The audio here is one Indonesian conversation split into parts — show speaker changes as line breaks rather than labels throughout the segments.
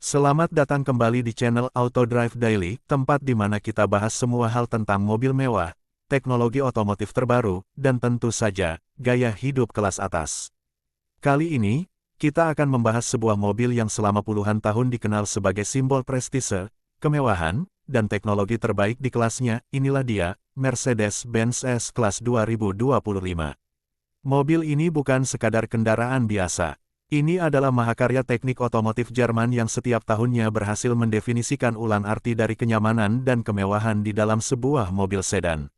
Selamat datang kembali di channel Auto Drive Daily, tempat di mana kita bahas semua hal tentang mobil mewah, teknologi otomotif terbaru, dan tentu saja, gaya hidup kelas atas. Kali ini, kita akan membahas sebuah mobil yang selama puluhan tahun dikenal sebagai simbol prestise, kemewahan, dan teknologi terbaik di kelasnya. Inilah dia, Mercedes-Benz S-Class 2025. Mobil ini bukan sekadar kendaraan biasa. Ini adalah mahakarya teknik otomotif Jerman yang setiap tahunnya berhasil mendefinisikan ulang arti dari kenyamanan dan kemewahan di dalam sebuah mobil sedan.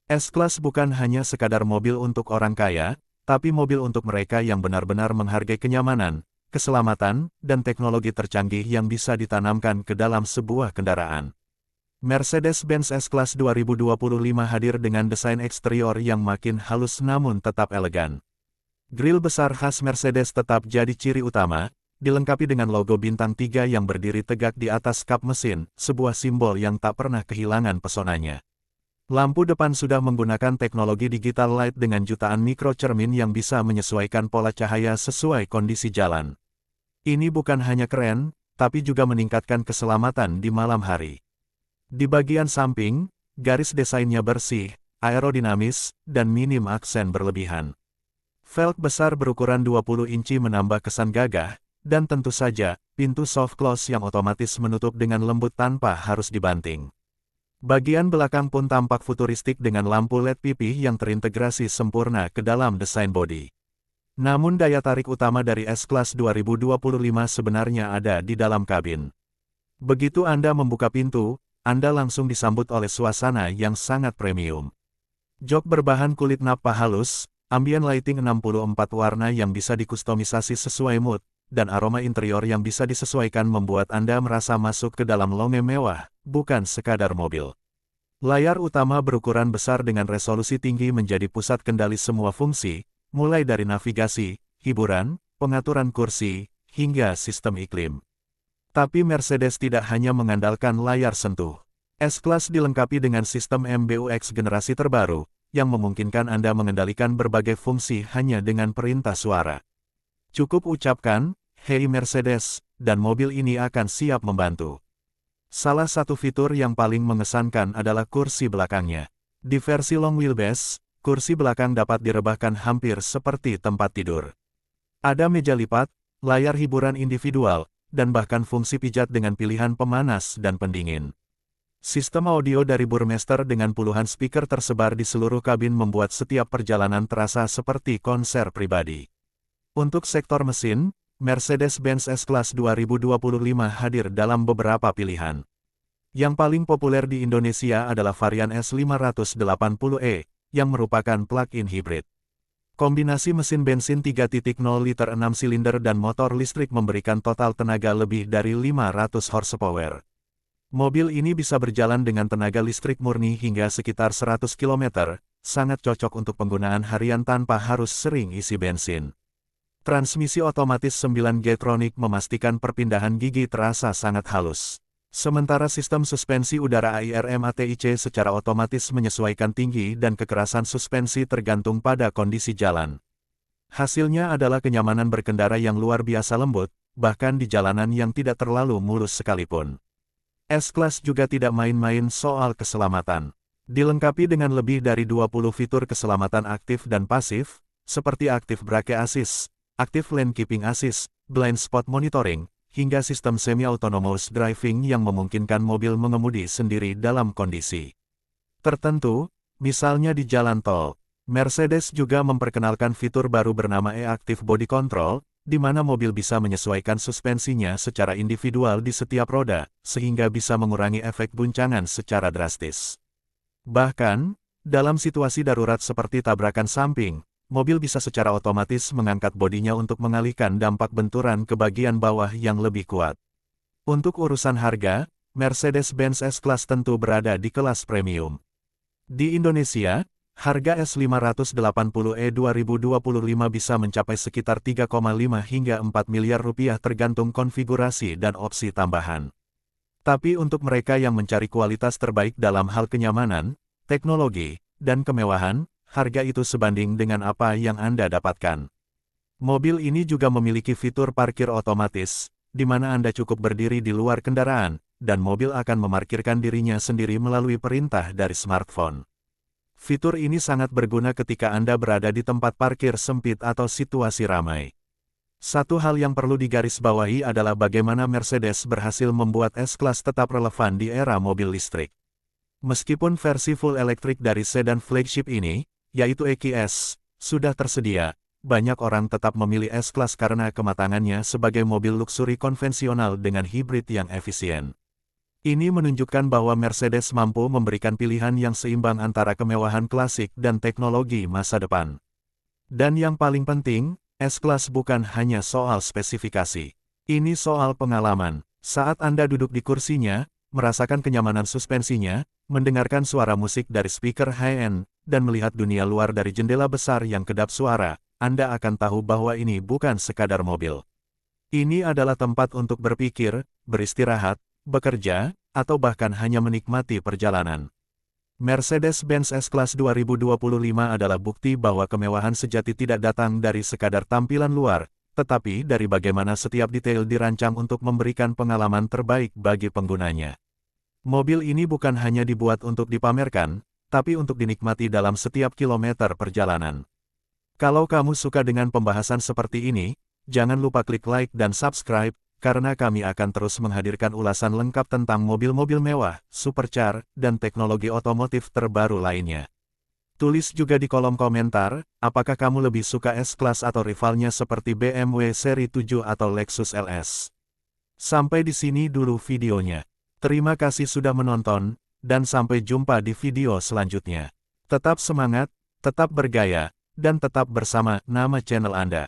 S-Class bukan hanya sekadar mobil untuk orang kaya, tapi mobil untuk mereka yang benar-benar menghargai kenyamanan, keselamatan, dan teknologi tercanggih yang bisa ditanamkan ke dalam sebuah kendaraan. Mercedes-Benz S-Class 2025 hadir dengan desain eksterior yang makin halus namun tetap elegan. Grill besar khas Mercedes tetap jadi ciri utama, dilengkapi dengan logo bintang 3 yang berdiri tegak di atas kap mesin, sebuah simbol yang tak pernah kehilangan pesonanya. Lampu depan sudah menggunakan teknologi digital light dengan jutaan mikrocermin yang bisa menyesuaikan pola cahaya sesuai kondisi jalan. Ini bukan hanya keren, tapi juga meningkatkan keselamatan di malam hari. Di bagian samping, garis desainnya bersih, aerodinamis, dan minim aksen berlebihan. Velg besar berukuran 20 inci menambah kesan gagah, dan tentu saja, pintu soft close yang otomatis menutup dengan lembut tanpa harus dibanting. Bagian belakang pun tampak futuristik dengan lampu LED pipih yang terintegrasi sempurna ke dalam desain bodi. Namun daya tarik utama dari S-Class 2025 sebenarnya ada di dalam kabin. Begitu Anda membuka pintu, Anda langsung disambut oleh suasana yang sangat premium. Jok berbahan kulit nappa halus, ambient lighting 64 warna yang bisa dikustomisasi sesuai mood, dan aroma interior yang bisa disesuaikan membuat Anda merasa masuk ke dalam lounge mewah, bukan sekadar mobil. Layar utama berukuran besar dengan resolusi tinggi menjadi pusat kendali semua fungsi, mulai dari navigasi, hiburan, pengaturan kursi, hingga sistem iklim. Tapi Mercedes tidak hanya mengandalkan layar sentuh. S-Class dilengkapi dengan sistem MBUX generasi terbaru, yang memungkinkan Anda mengendalikan berbagai fungsi hanya dengan perintah suara. Cukup ucapkan, "Hey Mercedes," dan mobil ini akan siap membantu. Salah satu fitur yang paling mengesankan adalah kursi belakangnya. Di versi long wheelbase, kursi belakang dapat direbahkan hampir seperti tempat tidur. Ada meja lipat, layar hiburan individual, dan bahkan fungsi pijat dengan pilihan pemanas dan pendingin. Sistem audio dari Burmester dengan puluhan speaker tersebar di seluruh kabin membuat setiap perjalanan terasa seperti konser pribadi. Untuk sektor mesin, Mercedes-Benz S-Class 2025 hadir dalam beberapa pilihan. Yang paling populer di Indonesia adalah varian S580e, yang merupakan plug-in hybrid. Kombinasi mesin bensin 3.0 liter 6 silinder dan motor listrik memberikan total tenaga lebih dari 500 horsepower. Mobil ini bisa berjalan dengan tenaga listrik murni hingga sekitar 100 km, sangat cocok untuk penggunaan harian tanpa harus sering isi bensin. Transmisi otomatis 9 Getronic memastikan perpindahan gigi terasa sangat halus. Sementara sistem suspensi udara AIRM ATIC secara otomatis menyesuaikan tinggi dan kekerasan suspensi tergantung pada kondisi jalan. Hasilnya adalah kenyamanan berkendara yang luar biasa lembut, bahkan di jalanan yang tidak terlalu mulus sekalipun. S-Class juga tidak main-main soal keselamatan. Dilengkapi dengan lebih dari 20 fitur keselamatan aktif dan pasif, seperti Active Brake Assist, Active Lane Keeping Assist, Blind Spot Monitoring, hingga sistem semi-autonomous driving yang memungkinkan mobil mengemudi sendiri dalam kondisi tertentu, misalnya di jalan tol. Mercedes juga memperkenalkan fitur baru bernama E-Active Body Control, di mana mobil bisa menyesuaikan suspensinya secara individual di setiap roda, sehingga bisa mengurangi efek guncangan secara drastis. Bahkan, dalam situasi darurat seperti tabrakan samping, mobil bisa secara otomatis mengangkat bodinya untuk mengalihkan dampak benturan ke bagian bawah yang lebih kuat. Untuk urusan harga, Mercedes-Benz S-Class tentu berada di kelas premium. Di Indonesia, harga S580e 2025 bisa mencapai sekitar 3,5 hingga 4 miliar rupiah tergantung konfigurasi dan opsi tambahan. Tapi untuk mereka yang mencari kualitas terbaik dalam hal kenyamanan, teknologi, dan kemewahan, harga itu sebanding dengan apa yang Anda dapatkan. Mobil ini juga memiliki fitur parkir otomatis, di mana Anda cukup berdiri di luar kendaraan, dan mobil akan memarkirkan dirinya sendiri melalui perintah dari smartphone. Fitur ini sangat berguna ketika Anda berada di tempat parkir sempit atau situasi ramai. Satu hal yang perlu digarisbawahi adalah bagaimana Mercedes berhasil membuat S-Class tetap relevan di era mobil listrik. Meskipun versi full elektrik dari sedan flagship ini, yaitu EQS, sudah tersedia, banyak orang tetap memilih S-Class karena kematangannya sebagai mobil luksuri konvensional dengan hibrid yang efisien. Ini menunjukkan bahwa Mercedes mampu memberikan pilihan yang seimbang antara kemewahan klasik dan teknologi masa depan. Dan yang paling penting, S-Class bukan hanya soal spesifikasi. Ini soal pengalaman. Saat Anda duduk di kursinya, merasakan kenyamanan suspensinya, mendengarkan suara musik dari speaker high-end, dan melihat dunia luar dari jendela besar yang kedap suara, Anda akan tahu bahwa ini bukan sekadar mobil. Ini adalah tempat untuk berpikir, beristirahat, bekerja, atau bahkan hanya menikmati perjalanan. Mercedes-Benz S-Class 2025 adalah bukti bahwa kemewahan sejati tidak datang dari sekadar tampilan luar, tetapi dari bagaimana setiap detail dirancang untuk memberikan pengalaman terbaik bagi penggunanya. Mobil ini bukan hanya dibuat untuk dipamerkan, tapi untuk dinikmati dalam setiap kilometer perjalanan. Kalau kamu suka dengan pembahasan seperti ini, jangan lupa klik like dan subscribe, karena kami akan terus menghadirkan ulasan lengkap tentang mobil-mobil mewah, supercar, dan teknologi otomotif terbaru lainnya. Tulis juga di kolom komentar, apakah kamu lebih suka S-Class atau rivalnya seperti BMW seri 7 atau Lexus LS. Sampai di sini dulu videonya. Terima kasih sudah menonton, dan sampai jumpa di video selanjutnya. Tetap semangat, tetap bergaya, dan tetap bersama nama channel Anda.